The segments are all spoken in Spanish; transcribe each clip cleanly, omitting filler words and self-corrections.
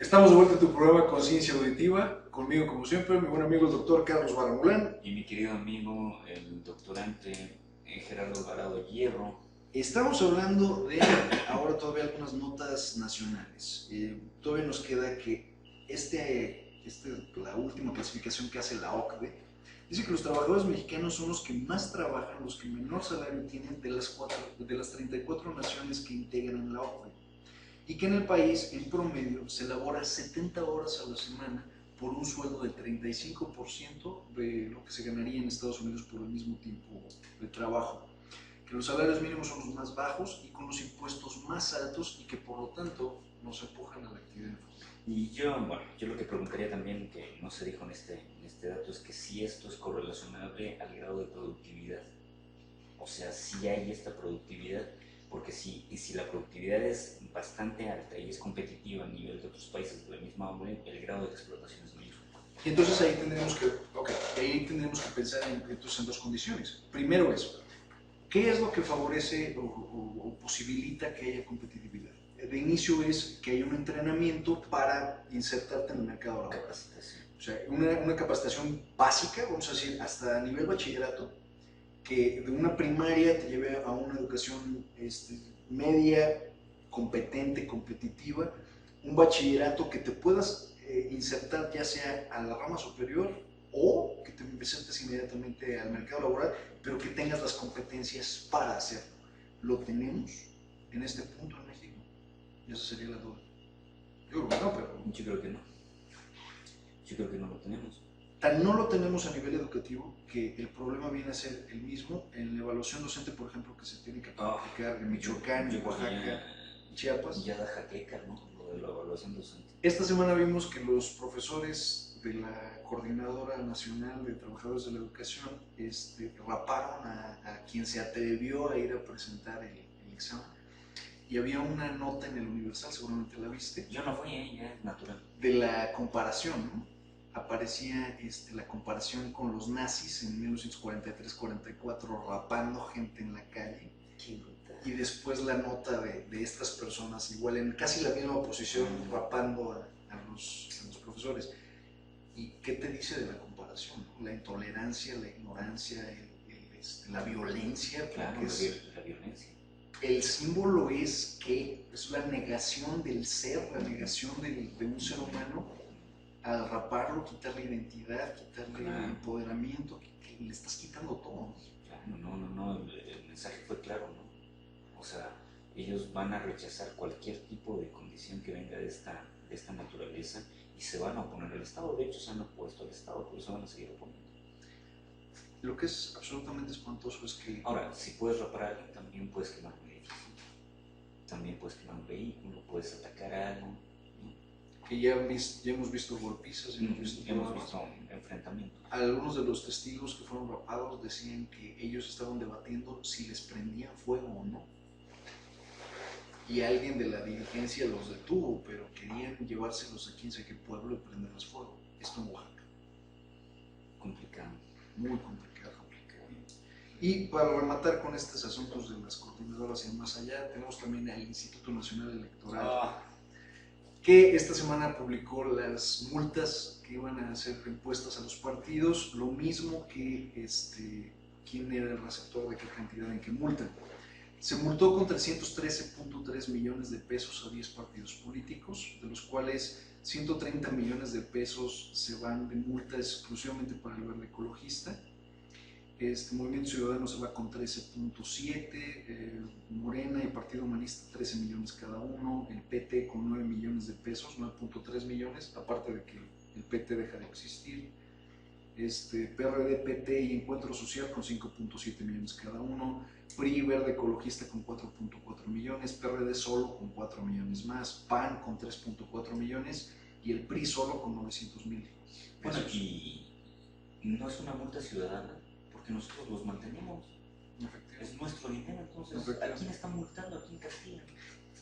Estamos de vuelta en tu programa Conciencia Auditiva, conmigo como siempre, mi buen amigo el doctor Carlos Baramulán. Y mi querido amigo, el doctorante Gerardo Alvarado Hierro. Estamos hablando de ahora todavía algunas notas nacionales. Todavía nos queda que la última clasificación que hace la OCDE dice que los trabajadores mexicanos son los que más trabajan, los que menor salario tienen de las 34 naciones que integran la OCDE. Y que en el país, en promedio, se labora 70 horas a la semana por un sueldo del 35% de lo que se ganaría en Estados Unidos por el mismo tiempo de trabajo. Que los salarios mínimos son los más bajos y con los impuestos más altos y que por lo tanto nos empujan a la actividad informal. Y yo lo que preguntaría también, que no se dijo en este dato, es que si esto es correlacionable al grado de productividad. O sea, si hay esta productividad, porque si la productividad es bastante alta y es competitiva a nivel de otros países de la misma orden, el grado de explotación es mayor. Y entonces ahí tendremos que pensar en dos condiciones. Primero es, ¿qué es lo que favorece o posibilita que haya competitividad? De inicio es que haya un entrenamiento para insertarte en el mercado laboral. Capacitación. O sea, una capacitación básica, vamos a decir, hasta nivel bachillerato, que de una primaria te lleve a una educación media, competente, competitiva, un bachillerato que te puedas insertar ya sea a la rama superior o que te insertes inmediatamente al mercado laboral, pero que tengas las competencias para hacerlo. ¿Lo tenemos en este punto en México? Esa sería la duda. Yo creo que no, pero... Yo creo que no. Yo creo que no lo tenemos. Tan no lo tenemos a nivel educativo que el problema viene a ser el mismo en la evaluación docente, por ejemplo, que se tiene que practicar en Michoacán, en Oaxaca, Chiapas. Ya da jaqueca, ¿no? Lo de la evaluación docente. Esta semana vimos que los profesores de la Coordinadora Nacional de Trabajadores de la Educación raparon a quien se atrevió a ir a presentar el examen. Y había una nota en el Universal, seguramente la viste. Yo no fui, ya es natural. De la comparación, ¿no? Aparecía la comparación con los nazis en 1943-44 rapando gente en la calle. Y después la nota de estas personas, igual en casi la misma posición, rapando a los profesores. ¿Y qué te dice de la comparación? La intolerancia, la ignorancia, la violencia. Claro, la violencia. El símbolo es que es la negación del ser, la negación de un ser humano, al raparlo, quitarle identidad, quitarle empoderamiento, que le estás quitando todo. Claro, no, el mensaje fue claro, ¿no? O sea, ellos van a rechazar cualquier tipo de condición que venga de esta naturaleza y se van a oponer al Estado. De hecho, se han opuesto al Estado, pero se van a seguir oponiendo. Lo que es absolutamente espantoso es que... Ahora, si puedes rapar a alguien, también puedes quemar un edificio. También puedes quemar un vehículo, puedes atacar a algo, ¿no? Que ya hemos visto golpizas, hemos visto enfrentamientos. Algunos de los testigos que fueron rapados decían que ellos estaban debatiendo si les prendían fuego o no. Y alguien de la dirigencia los detuvo, pero querían llevárselos a quién sabe qué pueblo y prenderles fuego. Esto en Oaxaca. Complicado. Muy complicado. Y para rematar con estos asuntos de las coordinadoras y más allá, tenemos también al Instituto Nacional Electoral, que esta semana publicó las multas que iban a ser impuestas a los partidos, lo mismo que quién era el receptor de qué cantidad en qué multa. Se multó con 313.3 millones de pesos a 10 partidos políticos, de los cuales 130 millones de pesos se van de multa exclusivamente para el Verde Ecologista. Movimiento Ciudadano se va con 13.7, Morena y Partido Humanista 13 millones cada uno, el PT con 9 millones de pesos, 9.3 millones, aparte de que el PT deja de existir. PRD, PT y Encuentro Social con 5.7 millones cada uno, PRI, Verde Ecologista con 4.4 millones, PRD solo con 4 millones más, PAN con 3.4 millones y el PRI solo con 900,000 pesos. Bueno, y no es una multa ciudadana, porque nosotros los mantenemos. Es nuestro dinero, entonces, ¿a quién están multando? ¿A quién castigan?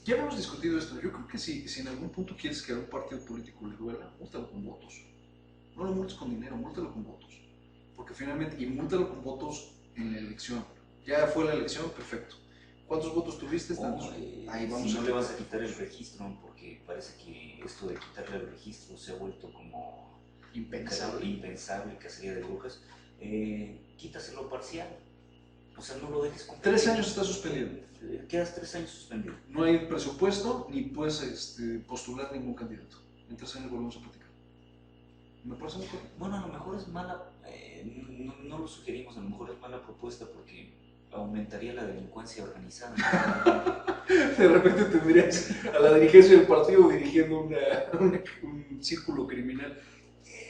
Ya habíamos discutido esto. Yo creo que si en algún punto quieres que a un partido político le duela, múltalo con votos. No lo multes con dinero, múltalo con votos. Porque finalmente, y múltalo con votos en la elección. Ya fue la elección, perfecto. ¿Cuántos votos tuviste? Ahí vamos, si no le vas a quitar el registro, porque parece que esto de quitarle el registro se ha vuelto como impensable, cacería de brujas. Quítaselo parcial, o sea, no lo dejes completo. 3 años está suspendido. Quedas 3 años suspendido. No hay presupuesto ni puedes postular ningún candidato. En 3 años volvemos a platicar. ¿Me parece mejor? Bueno, a lo mejor es mala, no lo sugerimos, a lo mejor es mala propuesta porque aumentaría la delincuencia organizada. De repente tendrías a la dirigencia del partido dirigiendo un círculo criminal.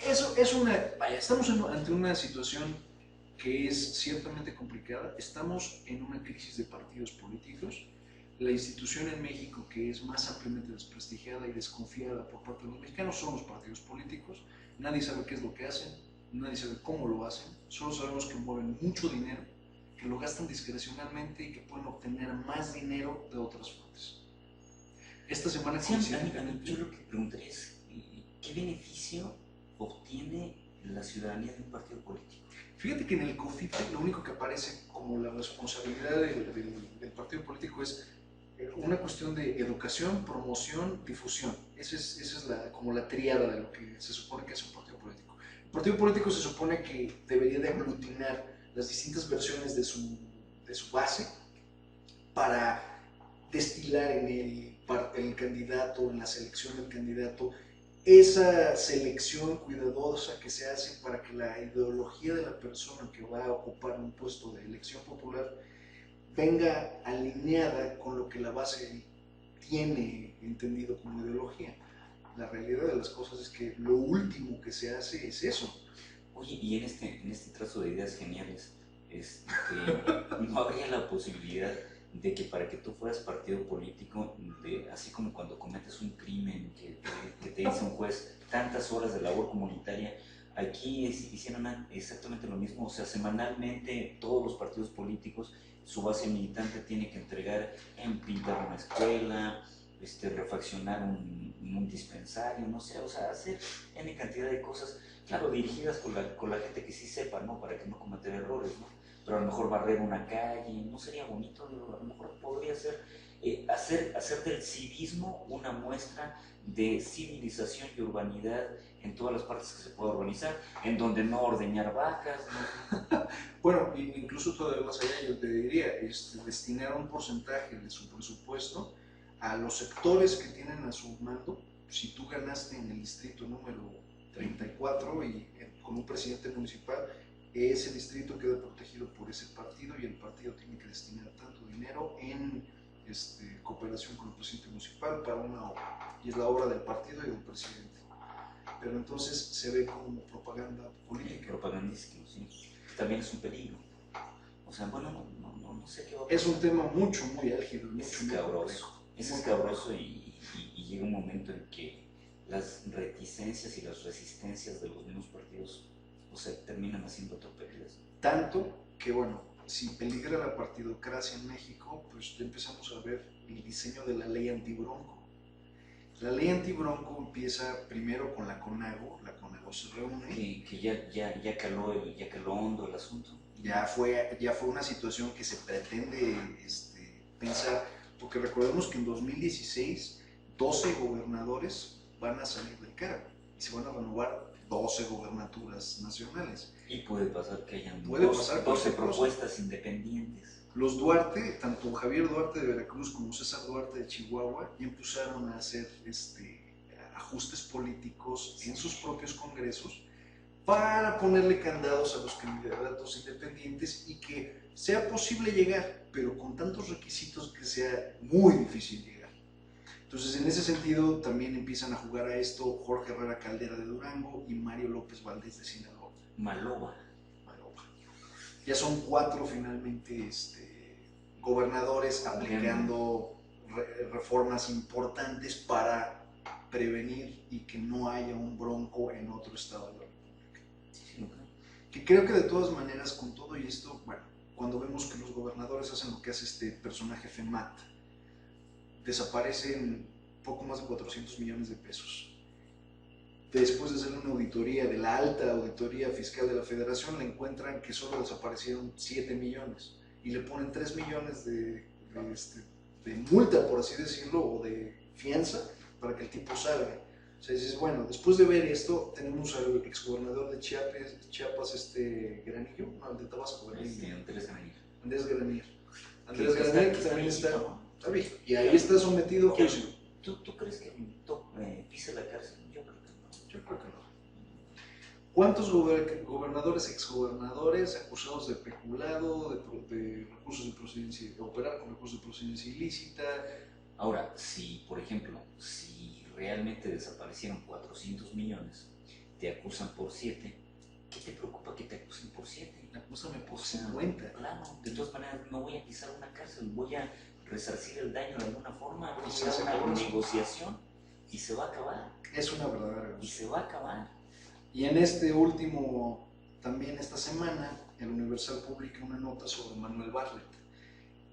Eso es vaya, estamos ante una situación que es ciertamente complicada. Estamos en una crisis de partidos políticos. La institución en México que es más ampliamente desprestigiada y desconfiada por parte de los mexicanos son los partidos políticos. Nadie sabe qué es lo que hacen, nadie sabe cómo lo hacen, solo sabemos que mueven mucho dinero, que lo gastan discrecionalmente y que pueden obtener más dinero de otras fuentes. Esta semana coincidentemente... Yo lo que preguntaría es, ¿qué beneficio obtiene la ciudadanía de un partido político? Fíjate que en el COFITE lo único que aparece como la responsabilidad del partido político es una cuestión de educación, promoción, difusión. Esa es como la tríada de lo que se supone que es un partido político. El partido político se supone que debería de aglutinar las distintas versiones de su base para destilar en el candidato, en la selección del candidato, esa selección cuidadosa que se hace para que la ideología de la persona que va a ocupar un puesto de elección popular venga alineada con lo que la base tiene entendido como ideología. La realidad de las cosas es que lo último que se hace es eso. Oye, y en este trazo de ideas geniales, ¿no habría la posibilidad de que para que tú fueras partido político, así como cuando cometes un crimen que te dice un juez, tantas horas de labor comunitaria, aquí hicieron exactamente lo mismo? O sea, semanalmente todos los partidos políticos, su base militante tiene que entregar en pintar una escuela, refaccionar un dispensario, no sé, o sea, hacer N cantidad de cosas, claro, dirigidas con la gente que sí sepa, ¿no? Para que no cometer errores, ¿no? Pero a lo mejor barrer una calle, ¿no sería bonito? A lo mejor podría ser hacer del civismo una muestra de civilización y urbanidad en todas las partes que se pueda urbanizar, en donde no ordeñar vacas, ¿no? Bueno, incluso todavía más allá, yo te diría, destinar un porcentaje de su presupuesto a los sectores que tienen a su mando. Si tú ganaste en el distrito número 34 y con un presidente municipal, ese distrito queda protegido por ese partido y el partido tiene que destinar tanto dinero en cooperación con el presidente municipal para una obra, y es la obra del partido y del presidente. Pero entonces se ve como propaganda política. Propagandístico, sí. También es un peligro. O sea, bueno, no sé qué va a pasar. Es un tema muy álgido. Es escabroso y llega un momento en que las reticencias y las resistencias de los mismos partidos, o sea, terminan haciendo tropelías. Tanto que, bueno, si peligra la partidocracia en México, pues empezamos a ver el diseño de la ley antibronco. La ley antibronco empieza primero con la CONAGO se reúne. Que ya caló hondo el asunto. Ya fue una situación que se pretende pensar, porque recordemos que en 2016 12 gobernadores van a salir del cargo y se van a renovar 12 gobernaturas nacionales. Y puede pasar que hayan 12 propuestas independientes. Los Duarte, tanto Javier Duarte de Veracruz como César Duarte de Chihuahua, ya empezaron a hacer ajustes políticos en sus propios congresos para ponerle candados a los candidatos independientes y que sea posible llegar, pero con tantos requisitos que sea muy difícil llegar. Entonces, en ese sentido, también empiezan a jugar a esto Jorge Herrera Caldera de Durango y Mario López Valdés de Sinaloa. Maloba. Ya son 4 finalmente gobernadores aplicando reformas importantes para prevenir y que no haya un bronco en otro estado de la República. Sí, que creo que de todas maneras, con todo y esto, bueno, cuando vemos que los gobernadores hacen lo que hace este personaje FEMAT, desaparecen poco más de 400 millones de pesos. Después de hacer una auditoría de la alta auditoría fiscal de la Federación, le encuentran que solo desaparecieron 7 millones y le ponen 3 millones de de multa, por así decirlo, o de fianza, para que el tipo salga. O sea, dices, bueno, después de ver esto, tenemos al exgobernador de Chiapas, Granillo, no, el de Tabasco, Granillo. Andrés Granillo. Andrés Granillo. Andrés Granillo, que también está bien, y ahí está sometido a juicio. ¿Tú crees que pise la cárcel? Yo creo que no. Yo creo que no. ¿Cuántos gobernadores, exgobernadores acusados de peculado, de recursos de procedencia, de operar con recursos de procedencia ilícita? Ahora, si, por ejemplo, si realmente desaparecieron 400 millones, te acusan por 7, ¿qué te preocupa que te acusen por 7? Acúsame por 50. Claro, de todas maneras no voy a pisar una cárcel, voy a resarcir el daño de alguna forma, voy a hacer una negociación y se va a acabar. Es una verdadera. Y se va a acabar. Y en este último, también esta semana, el Universal publica una nota sobre Manuel Bartlett,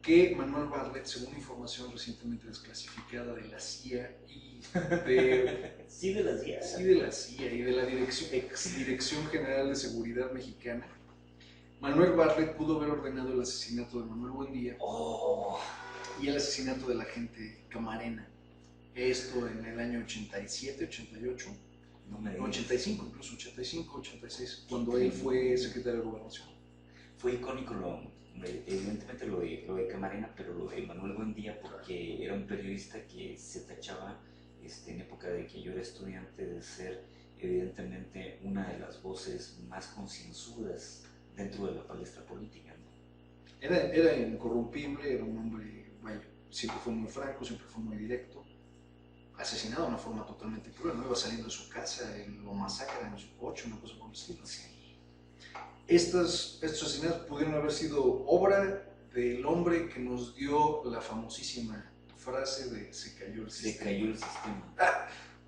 que Manuel Bartlett, según información recientemente desclasificada de la CIA y de... ¿Sí de la CIA? Sí, de la CIA y de la Dirección General de Seguridad Mexicana, Manuel Bartlett pudo haber ordenado el asesinato de Manuel Buendía y el asesinato del agente Camarena. Esto en el año 87, 88, no me 85, incluso 85, 86, cuando él fue secretario de Gobernación. Fue icónico evidentemente lo de Camarena, pero lo de Manuel Buendía, porque era un periodista que se tachaba en época de que yo era estudiante de ser evidentemente una de las voces más concienzudas dentro de la palestra política, ¿no? Era incorrumpible, era un hombre, vaya, siempre fue muy franco, siempre fue muy directo, asesinado de una forma totalmente cruel, no iba saliendo de su casa, lo masacran en su coche, una cosa por el estilo. Sí. Estos asesinatos pudieron haber sido obra del hombre que nos dio la famosísima frase de se cayó el sistema. Se cayó el sistema.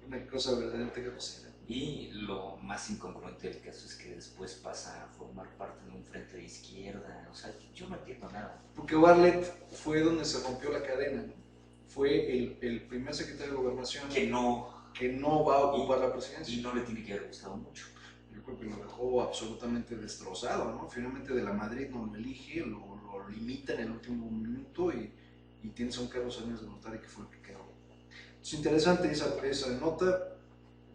Una cosa verdaderamente grosera. Y lo más incongruente del caso es que después pasa a formar parte de un frente de izquierda. O sea, yo no entiendo nada. Porque Bartlett fue donde se rompió la cadena, ¿no? Fue el primer secretario de Gobernación que no va a ocupar la presidencia. Y no le tiene que haber gustado mucho. Yo creo que lo dejó absolutamente destrozado, ¿no? Finalmente de la Madrid no lo elige, lo limita en el último minuto y tienes a un Carlos Salinas de Gortari que fue el que quedó. Es interesante esa nota.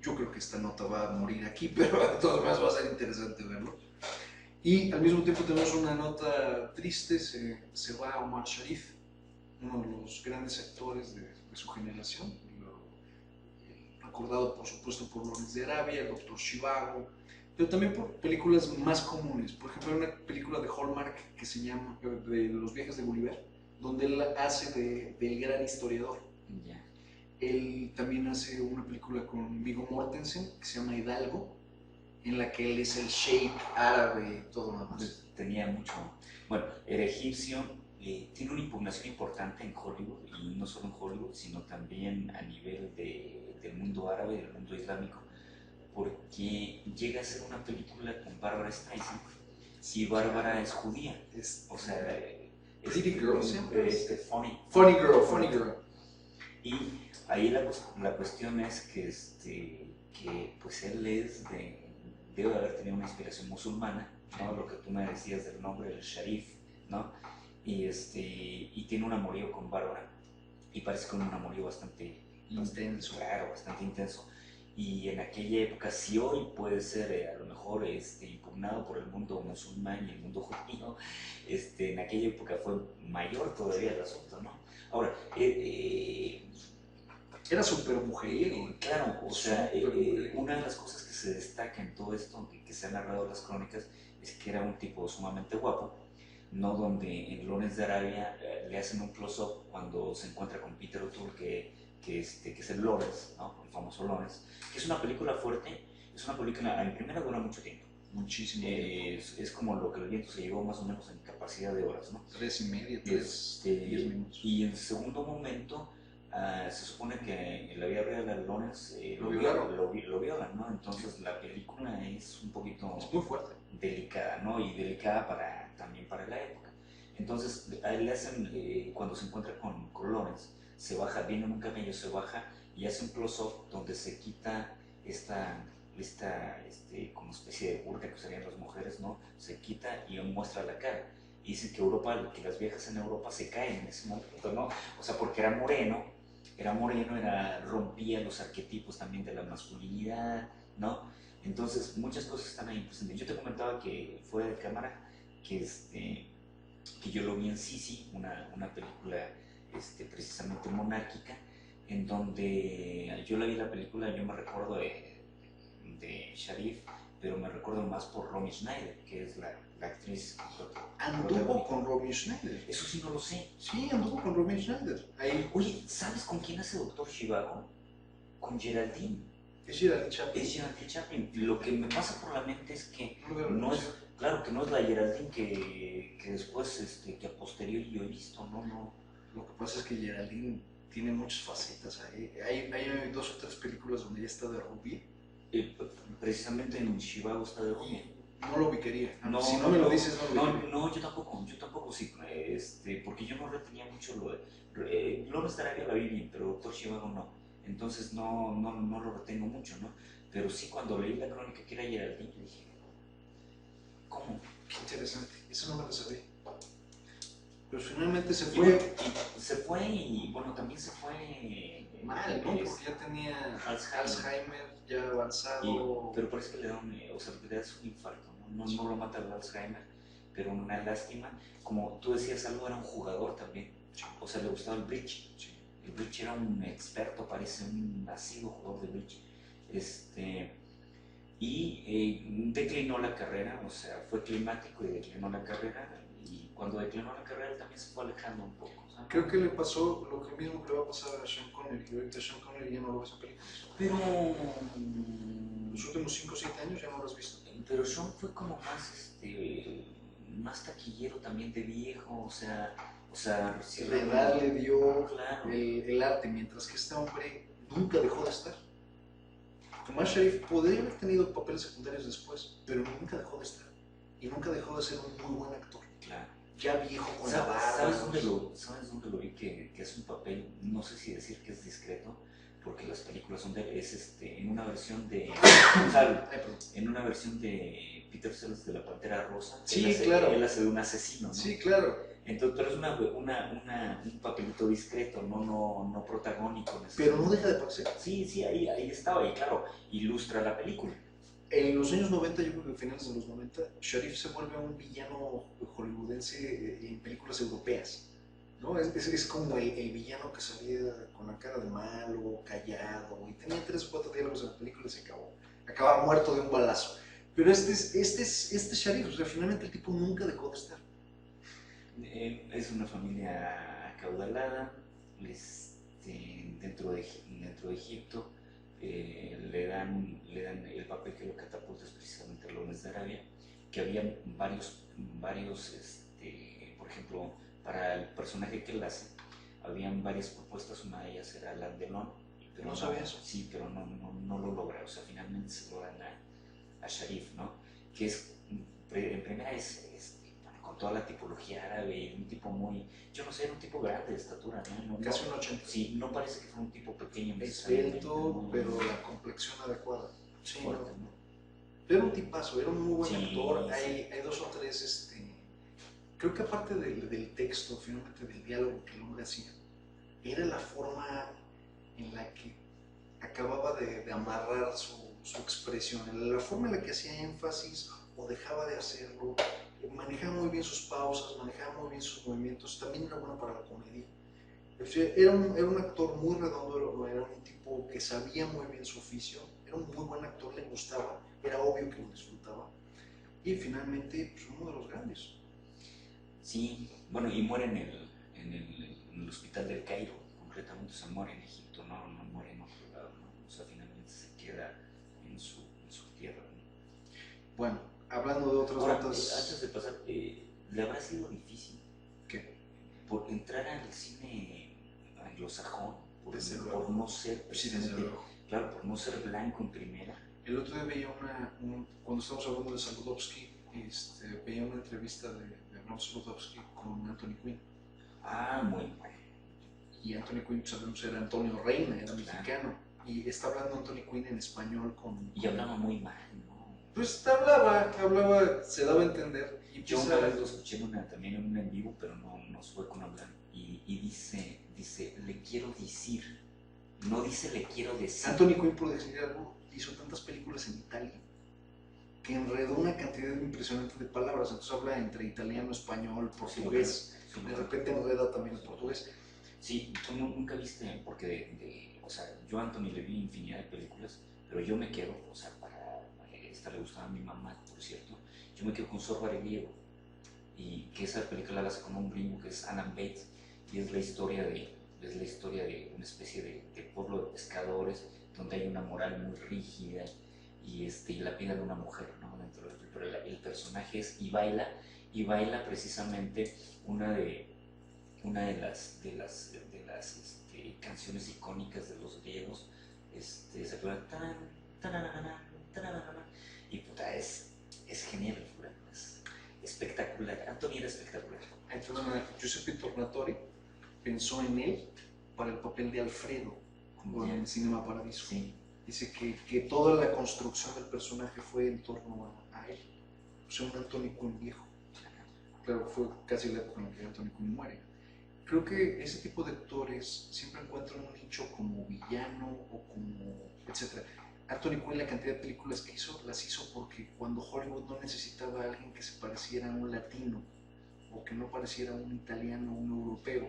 Yo creo que esta nota va a morir aquí, pero de todas maneras va a ser interesante verlo. Y al mismo tiempo tenemos una nota triste, se va Omar Sharif, uno de los grandes actores de su generación, recordado por supuesto por Lawrence de Arabia, el Doctor Zhivago, pero también por películas más comunes. Por ejemplo, hay una película de Hallmark que se llama de Los viajes de Gulliver, donde él hace del gran historiador. Ya. Él también hace una película con Viggo Mortensen que se llama Hidalgo, en la que él es el sheik árabe y todo lo demás. Tenía mucho. Bueno, era egipcio, tiene una impugnación importante en Hollywood, y no solo en Hollywood, sino también a nivel del mundo árabe, del mundo islámico, porque llega a ser una película con Barbara Streisand, y Bárbara es judía. O sea, Pretty Girl, Funny Girl. Y ahí la cuestión es que pues él debe haber tenido una inspiración musulmana, ¿no? Lo que tú me decías del nombre del Sharif, ¿no? Y tiene un amorío con Bárbara, y parece que un amorío bastante intenso. Claro, bastante intenso. Y en aquella época, si hoy puede ser a lo mejor impugnado por el mundo musulmán y el mundo judío, en aquella época fue mayor todavía el asunto, ¿no? Ahora, era súper mujeriego. Claro, o sea, una de las cosas que se destaca en todo esto, que se han narrado las crónicas, es que era un tipo sumamente guapo, ¿no? Donde en Lawrence de Arabia le hacen un close-up cuando se encuentra con Peter O'Toole, que es el Lawrence, ¿no? El famoso Lawrence, que es una película fuerte, es una película, en primera dura mucho tiempo. Muchísimo. Es como lo que el viento se llevó más o menos en capacidad de horas, ¿no? 3:30, 10 minutos. Y en segundo momento, se supone que en la vida real a Lawrence lo violan, ¿no? Entonces la película es un poquito... Es muy fuerte. Delicada, ¿no? Y delicada también para la época. Entonces, a él le hacen, cuando se encuentra con Lawrence, se baja, viene en un camello, se baja y hace un close-up donde se quita esta como especie de burka que usarían las mujeres, ¿no? Se quita y muestra la cara. y dicen que Europa, que las viejas en Europa se caen en ese momento, ¿no? O sea, porque rompía los arquetipos también de la masculinidad, ¿no? Entonces, muchas cosas están ahí presentes. Yo te comentaba que fuera de cámara, que yo lo vi en Sisi, una película precisamente monárquica, en donde yo la vi la película, yo me recuerdo de Sharif, pero me recuerdo más por Romy Schneider, que es la actriz. Anduvo con Romy Schneider. Eso sí no lo sé. Sí, anduvo con Romy Schneider. Ahí. Oye, ¿sabes con quién hace Doctor Zhivago? Con Geraldine. Es Geraldine Chaplin. Es Geraldine Chaplin. Lo que me pasa por la mente es que no es, claro, que no es la Geraldine que después, que a posteriori yo he visto, no. Lo que pasa es que Geraldine tiene muchas facetas. Hay 2 o 3 películas donde ella está de rubia. Precisamente en Zhivago está de rubia. No lo ubicaría. No, si no me lo dices, no lo ubicaría. No, yo tampoco, sí, porque yo no retenía mucho lo de... Lawrence de Arabia la vi bien, pero Doctor Zhivago no. Entonces no lo retengo mucho, ¿no? Pero sí, cuando leí la crónica que era Geraldine, dije, ¿cómo? Qué interesante, eso no me lo sabía. Pero finalmente se fue. Se fue y, bueno, también se fue... mal, ¿no? Porque ya tenía Alzheimer ya avanzado. Pero parece que le da un infarto, ¿no? No lo mata el Alzheimer, pero una lástima. Como tú decías, algo era un jugador también. O sea, le gustaba el bridge. Sí. El bridge era un experto, parece un nacido jugador de bridge. Y declinó la carrera, o sea, fue climático y declinó la carrera. Y cuando declinó la carrera también se fue alejando un poco. ¿Sabes? Creo que le pasó lo mismo que le va a pasar a Sean Connery, que ahorita Sean Connery ya no lo ves en películas. Pero los últimos 5 o 7 años ya no lo has visto. Pero Sean fue como más taquillero también de viejo, o sea la edad le dio claro. el arte, mientras que este hombre nunca dejó de estar. Omar Sharif podría haber tenido papeles secundarios después, pero nunca dejó de estar. Y nunca dejó de ser un muy buen actor. Claro. Ya viejo con la barba. ¿Sabes dónde lo vi? Que es un papel, no sé si decir que es discreto, porque las películas son de él, en una versión de... en una versión de Peter Sellers de La Pantera Rosa. Sí, claro. Él hace de un asesino, ¿no? Sí, claro. Entonces, pero es un papelito discreto, no protagónico. Pero no deja de parecer. Sí, ahí estaba, y claro, ilustra la película. En los años 90, yo creo que a finales de los 90, Sharif se vuelve un villano hollywoodense en películas europeas, ¿no? Es como el villano que salía con la cara de malo, callado, y tenía 3 o 4 diálogos en la película y se acabó. Acababa muerto de un balazo. Pero este es Sharif, o sea, finalmente el tipo nunca dejó de estar. Es una familia acaudalada, dentro de Egipto. Le dan el papel que lo catapulta es precisamente a Lawrence de Arabia, que había varios por ejemplo, para el personaje que él hace, habían varias propuestas, una de ellas era Alain Delon, pero no sabía eso. Sí, pero no lo logra, o sea, finalmente se lo dan a Sharif, ¿no? Que es, en primera con toda la tipología árabe, un tipo muy, yo no sé, era un tipo grande de estatura, ¿no? Casi un 80. Sí, no parece que fuera un tipo pequeño. Esbelto, pero la complexión adecuada. Sí, fuerte, ¿no? Era un tipazo, era un muy buen actor. Sí. Hay 2 o 3, creo que aparte del texto, finalmente del diálogo que el hombre hacía, era la forma en la que acababa de amarrar su expresión, la forma en la que hacía énfasis o dejaba de hacerlo. Manejaba muy bien sus pausas, manejaba muy bien sus movimientos, también era bueno para la comedia. Era un actor muy redondo, era un tipo que sabía muy bien su oficio, era un muy buen actor, le gustaba, era obvio que lo disfrutaba. Y finalmente, pues, uno de los grandes. Sí, bueno, y muere en el hospital del Cairo, concretamente, o sea, muere en Egipto, no muere en otro lado, ¿no? O sea, finalmente se queda en su tierra, ¿no? Bueno, hablando de otras notas... Antes de pasar, ¿le habrá sido difícil? ¿Qué? Por entrar al cine anglosajón, por no ser precisamente, sí, claro, por no ser blanco en primera. El otro día veía cuando estábamos hablando de Saludowski, veía una entrevista de Rob Saludowski con Anthony Quinn. Ah, muy bueno. Y Anthony Quinn, sabemos, era Antonio Reina, era mexicano. Y está hablando Anthony Quinn en español con... Y hablaba muy mal, ¿no? Pues hablaba, se daba a entender. Y yo una vez lo escuché también en un en vivo, pero no fue con hablar. Y dice, le quiero decir. No dice le quiero decir. Anthony Quinn, por decir algo, hizo tantas películas en Italia que enredó una cantidad impresionante de palabras. Entonces habla entre italiano, español, portugués. Sí, de repente enreda también el portugués. Sí, tú nunca viste, porque o sea, yo a Anthony le vi infinidad de películas, pero yo me quedo, o sea, esta le gustaba a mi mamá, por cierto, yo me quedo con Sorba de Diego, y que esa película la hace con un gringo que es Alan Bates, y es la historia de una especie de pueblo de pescadores, donde hay una moral muy rígida, y la vida de una mujer, ¿no? Pero el personaje es, y baila precisamente una de las canciones icónicas de los griegos, se acuerdan, y puta, es genial, es espectacular. Anthony era espectacular. Entonces, Giuseppe Tornatore pensó en él para el papel de Alfredo en Cinema Paradiso. Sí. Dice que toda la construcción del personaje fue en torno a él. O sea, un Anthony Quinn viejo. Claro, fue casi la época en la que Anthony Quinn muere. Creo que ese tipo de actores siempre encuentran un nicho como villano o como etc. Anthony Quinn, la cantidad de películas que hizo, las hizo porque cuando Hollywood no necesitaba a alguien que se pareciera a un latino o que no pareciera a un italiano o un europeo,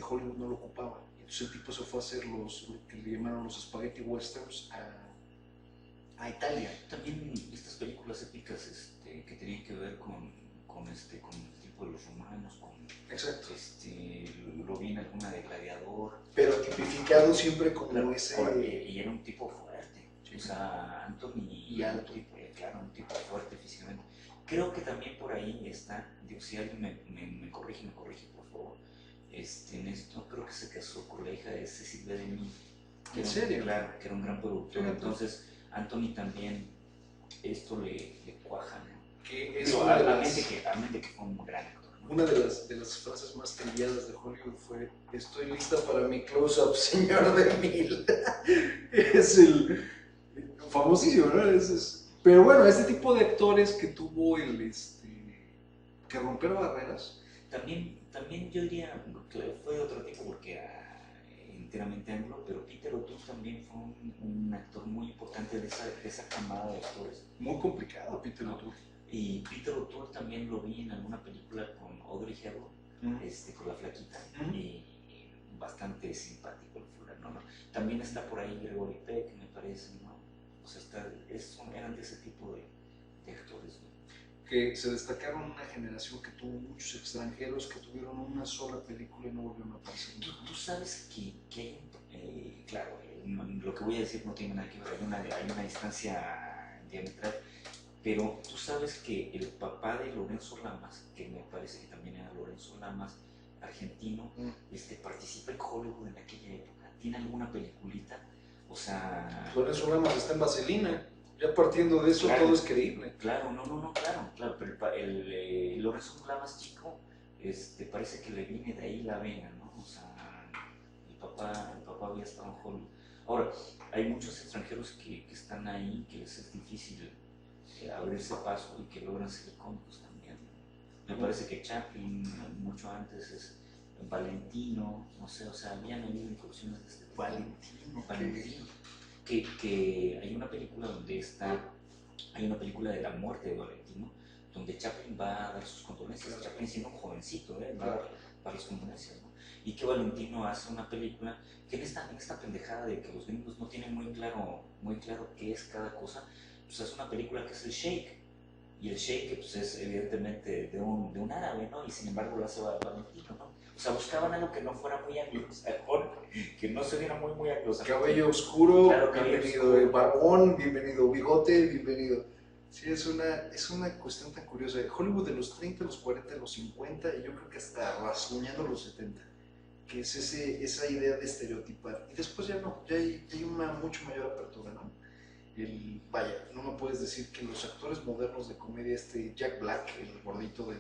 Hollywood no lo ocupaba. Entonces el tipo se fue a hacer lo que le llamaron los spaghetti westerns a Italia. También estas películas épicas que tenían que ver con el tipo de los romanos, exacto. Lo vi en alguna de Gladiador. Pero tipificado siempre como claro, ese... y era un tipo fuerte. Sí. O sea, Anthony y alto. Claro, un tipo fuerte físicamente. Creo que también por ahí está, digo, si alguien me corrige, por favor. En esto creo que se casó con la hija de Cecil B. DeMille. ¿En serio? Claro, que era un gran productor. Sí, entonces, Anthony también esto le cuaja, ¿no? Que es a mente que fue un gran actor, ¿no? Una de las frases más trilladas de Hollywood fue: estoy lista para mi close-up, señor DeMille. Es el famosísimo, ¿no? Pero bueno, este tipo de actores que tuvo que romper barreras. También yo diría que fue de otro tipo porque era enteramente anglo, pero Peter O'Toole también fue un actor muy importante de esa camada de actores. Muy complicado, Peter O'Toole. Y Peter O'Toole también lo vi en alguna película con Audrey Hepburn, con la flaquita, y bastante simpático el fulano, ¿no? También está por ahí Gregory Peck, me parece, ¿no? O sea, eran de ese tipo de actores, ¿no? Que se destacaron una generación que tuvo muchos extranjeros que tuvieron una sola película y no volvieron a aparecer. Tú sabes que hay claro, lo que voy a decir no tiene nada que ver, hay una distancia diametral, pero tú sabes que el papá de Lorenzo Lamas, que me parece que también era Lorenzo Lamas, argentino, participa en Hollywood en aquella época, tiene alguna peliculita, o sea... Lorenzo Lamas está en Vaselina. Ya partiendo de eso, claro, todo es creíble. Claro, claro, pero el Lorenzo Lamas chico, parece que le viene de ahí la vena, ¿no? O sea, el papá había estado en Hollywood. Ahora, hay muchos extranjeros que están ahí, que les es difícil abrirse paso y que logran ser cómicos también, ¿no? Me parece que Chaplin, mucho antes, es Valentino, no sé, o sea, habían habido incursiones de este tipo. Valentino. Que hay una película hay una película de la muerte de Valentino, donde Chaplin va a dar sus condolencias. Claro. Chaplin siendo un jovencito, va a dar las condolencias, ¿no? Y que Valentino hace una película que en esta pendejada de que los gringos no tienen muy claro qué es cada cosa, pues es una película que es el Sheik. Y el Sheik pues es evidentemente de un árabe, ¿no? Y sin embargo lo hace Valentino, ¿no? O sea, buscaban algo que no fuera muy anglosajón, que no se viera muy anglosajón. Cabello oscuro, claro, bienvenido, barbón, bienvenido, bigote, bienvenido. Sí, es una cuestión tan curiosa. Hollywood de los 30, los 40, los 50 y yo creo que hasta rasguñando los 70, que es esa idea de estereotipar. Y después ya no, ya hay una mucho mayor apertura, ¿no? Vaya, no me puedes decir que los actores modernos de comedia, Jack Black, el gordito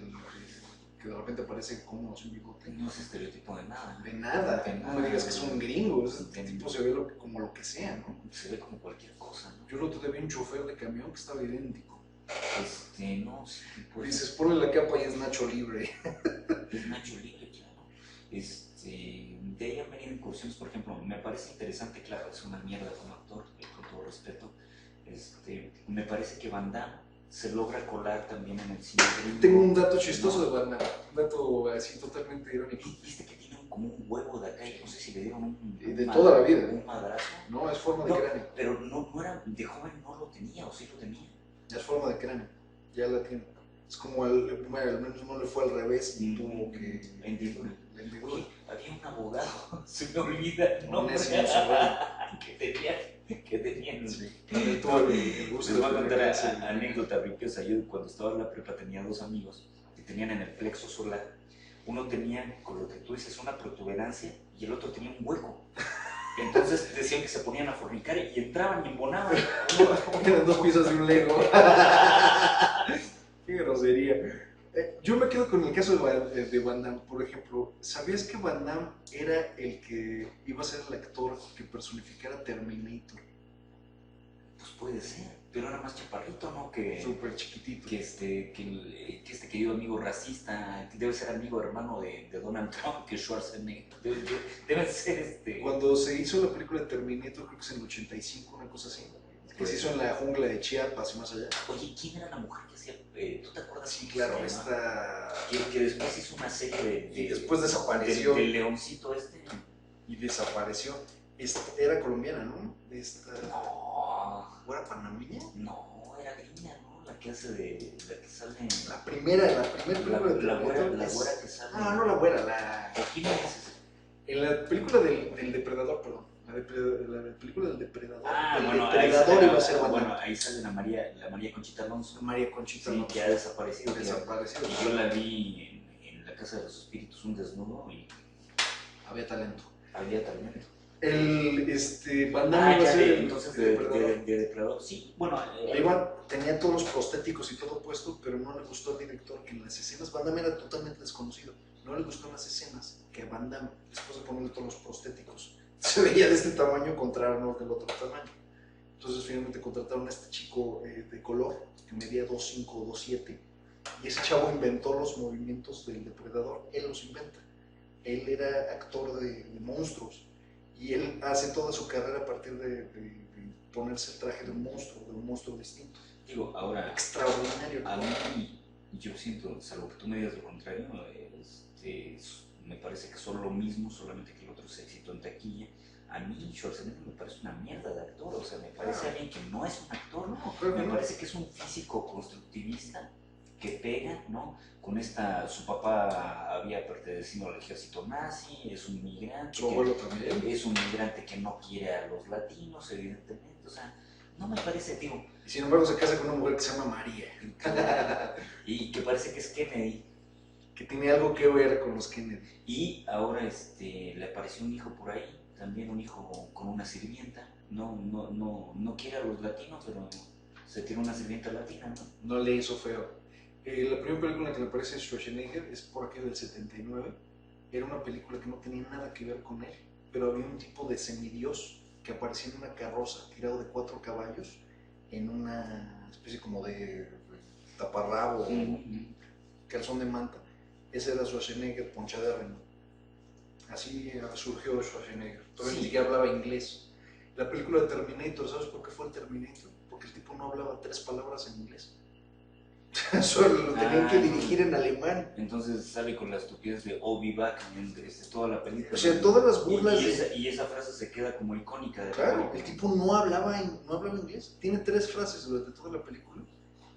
que de repente aparece como sin bigote. No es estereotipo de nada. De nada. De No nada. me digas que es un gringo. Ese tipo se ve como lo que sea, ¿no? Se ve como cualquier cosa, ¿no? Yo lo otro día vi un chofer de camión que estaba idéntico. No, sí. Pues, dices, ponle la capa y es Nacho Libre. Es Nacho Libre, claro. De ahí han venido incursiones, por ejemplo, me parece interesante, claro, es una mierda como actor, con todo respeto. Me parece que Van Damme se logra colar también en el cine gringo. Tengo un dato chistoso de Van Damme, un dato así totalmente irónico. ¿Viste que tiene como un huevo de acá? Y no sé si le dieron de toda la vida. Un madrazo. No, es forma de cráneo. Pero no era, de joven no lo tenía, o sí lo tenía. Ya es forma de cráneo, ya la tiene. Es como al menos no le fue al revés y tuvo que... Había un abogado, se me olvida el nombre, que tenía. Sí. Les voy a contar anécdota ripiosa. Yo cuando estaba en la prepa tenía dos amigos que tenían en el plexo solar. Uno tenía, con lo que tú dices, una protuberancia y el otro tenía un hueco. Entonces decían que se ponían a fornicar y entraban y embonaban. Eran dos piezas de un Lego. Qué grosería. Yo me quedo con el caso de Van Damme, por ejemplo. ¿Sabías que Van Damme era el que iba a ser el actor que personificara Terminator? Pues puede ser, pero era más chaparrito, ¿no? Súper chiquitito. Que este querido amigo racista, que debe ser amigo hermano de Donald Trump, que es Schwarzenegger. Deben ser Cuando se hizo la película de Terminator, creo que es en el 85, una cosa así. Que se hizo en la jungla de Chiapas y más allá. Oye, ¿quién era la mujer que hacía? ¿Tú te acuerdas? Sí, claro, esta... Que después hizo una serie y después desapareció. Del leoncito Y desapareció. Era colombiana, ¿no? No. ¿O era panameña? No, era gringa, ¿no? La que sale... La primera película de Terminator. La güera que sale... No la güera, ¿Quién es ese? En la película del Depredador, perdón. La película del Depredador. Bueno, Depredador iba a ser ahí sale la María Conchita Alonso. María Conchita Alonso. Que ha desaparecido. Y yo la vi en la Casa de los Espíritus, un desnudo, y... Había talento. Van Damme iba a ser entonces de Depredador. Sí, bueno. Tenía todos los prostéticos y todo puesto, pero no le gustó al director que en las escenas, Van Damme era totalmente desconocido, no le gustó en las escenas que a Van Damme, después de ponerle todos los prostéticos, se veía de este tamaño contra Arnold del otro tamaño. Entonces finalmente contrataron a este chico de color, que medía 2'5" o 2'7", y ese chavo inventó los movimientos del Depredador, él los inventa. Él era actor de monstruos y él hace toda su carrera a partir de ponerse el traje de un monstruo distinto. Digo, ahora, extraordinario. A mí, yo siento, salvo que tú me digas lo contrario, me parece que son lo mismo, solamente que el otro es éxito en taquilla. A mí Schwarzenegger me parece una mierda de actor, o sea, me parece alguien que no es un actor, me parece que es un físico constructivista que pega, ¿no? Con su papá había pertenecido al ejército nazi, es un migrante. Su abuelo también. Es un migrante que no quiere a los latinos, evidentemente, o sea, no me parece, digo. Y sin embargo se casa con una mujer que se llama María. Y que parece que es Kennedy. Que tiene algo que ver con los Kennedy. Y ahora le apareció un hijo por ahí, también un hijo con una sirvienta. No quiere a los latinos, pero se tiene una sirvienta latina, ¿no? No le hizo feo. La primera película en la que le aparece Schwarzenegger es por aquí del 79. Era una película que no tenía nada que ver con él, pero había un tipo de semidios que aparecía en una carroza tirado de 4 caballos en una especie como de taparrabo o calzón de manta. Ese era Schwarzenegger, ponchadérrimo. Así surgió Schwarzenegger. Todavía ni siquiera hablaba inglés. La película de Terminator, ¿sabes por qué fue el Terminator? Porque el tipo no hablaba 3 palabras en inglés. Solo lo tenían que dirigir en alemán. Entonces sale con la estupidez de "I'll be back" toda la película. O sea, todas las burlas y esa frase se queda como icónica de la claro, película. el tipo no hablaba inglés. Tiene 3 frases durante toda la película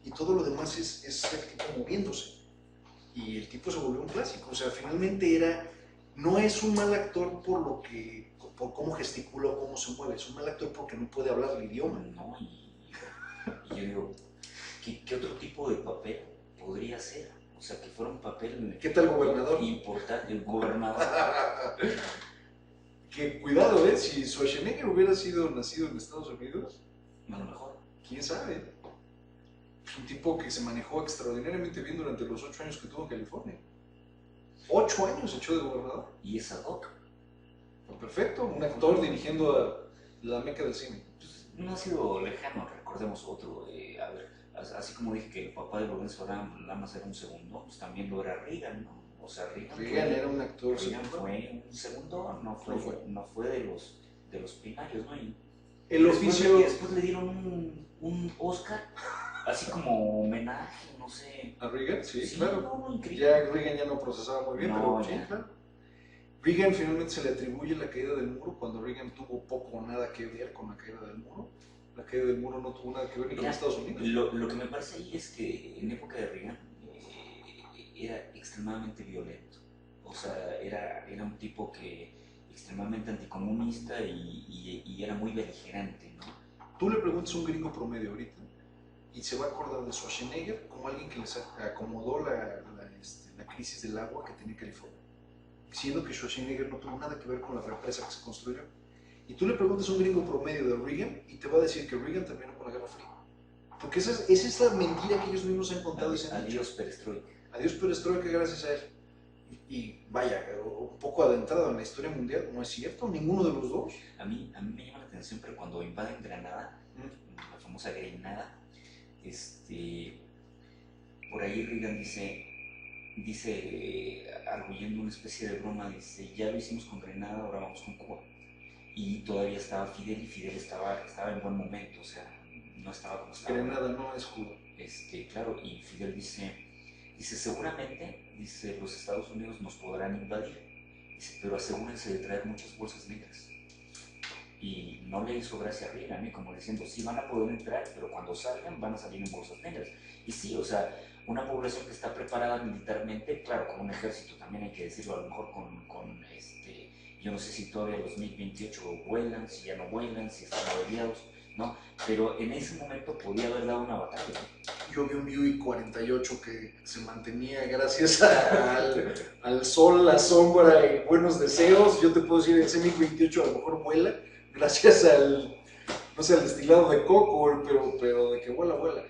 y todo lo demás es el tipo moviéndose. Y el tipo se volvió un clásico. O sea, finalmente no es un mal actor por cómo gesticula o cómo se mueve. Es un mal actor porque no puede hablar el idioma. No, y yo digo, ¿qué otro tipo de papel podría ser? O sea, que fuera un papel... ¿Qué tal gobernador? Importante, el gobernador. Que cuidado, si Schwarzenegger hubiera nacido en Estados Unidos, a lo mejor. ¿Quién sabe? Es un tipo que se manejó extraordinariamente bien durante los 8 años que tuvo en California. 8 años echó de gobernador. Y es ad hoc. Perfecto, un actor dirigiendo a la meca del cine. Pues, no ha sido lejano, recordemos otro. A ver, así como dije que el papá de Lorenzo Lamas era un segundo, pues también lo era Reagan, ¿no? O sea, Reagan era un actor. Reagan fue un segundo, no fue de los primarios, ¿no? Y el oficio. Y después le dieron un Oscar, así como homenaje, no sé. ¿A Reagan? Sí, Sí, claro. No, increíble. Ya Reagan ya no procesaba muy bien, No, pero sí, claro. Reagan finalmente se le atribuye la caída del muro cuando Reagan tuvo poco o nada que ver con la caída del muro. La caída del muro no tuvo nada que ver ni con Estados Unidos. Lo que me parece ahí es que en época de Reagan era extremadamente violento. O sea, era un tipo que extremadamente anticomunista y era muy beligerante, ¿no? Tú le preguntas a un gringo promedio ahorita y se va a acordar de Schwarzenegger como alguien que les acomodó la crisis del agua que tenía California, siendo que Schwarzenegger no tuvo nada que ver con la represa que se construyó. Y tú le preguntas a un gringo promedio de Reagan y te va a decir que Reagan terminó con la Guerra Fría. Porque esa es la mentira que ellos mismos han contado. Adiós perestroika. Adiós perestroika gracias a él. Y vaya, un poco adentrado en la historia mundial, no es cierto, ninguno de los dos. A mí me llama la atención, pero cuando invaden Granada, la famosa Grenada, por ahí Reagan dice, arguyendo una especie de broma, dice, ya lo hicimos con Grenada, ahora vamos con Cuba. Y todavía estaba Fidel, y Fidel estaba en buen momento, o sea, no estaba como estaba. Grenada no es Cuba. Claro, y Fidel dice, seguramente, dice, los Estados Unidos nos podrán invadir, dice, pero asegúrense de traer muchas bolsas negras. Y no le hizo gracia a Reagan, como diciendo, sí van a poder entrar, pero cuando salgan van a salir en bolsas negras. Y sí, o sea, una población que está preparada militarmente, claro, con un ejército también hay que decirlo, a lo mejor yo no sé si todavía los MiG-28 vuelan, si ya no vuelan, si están averiados, ¿no? Pero en ese momento podía haber dado una batalla. Yo vi un Buick 48 que se mantenía gracias al sol, la sombra y buenos deseos. Yo te puedo decir, ese MiG-28 a lo mejor vuela gracias al destilado de coco, pero de que vuela, vuela.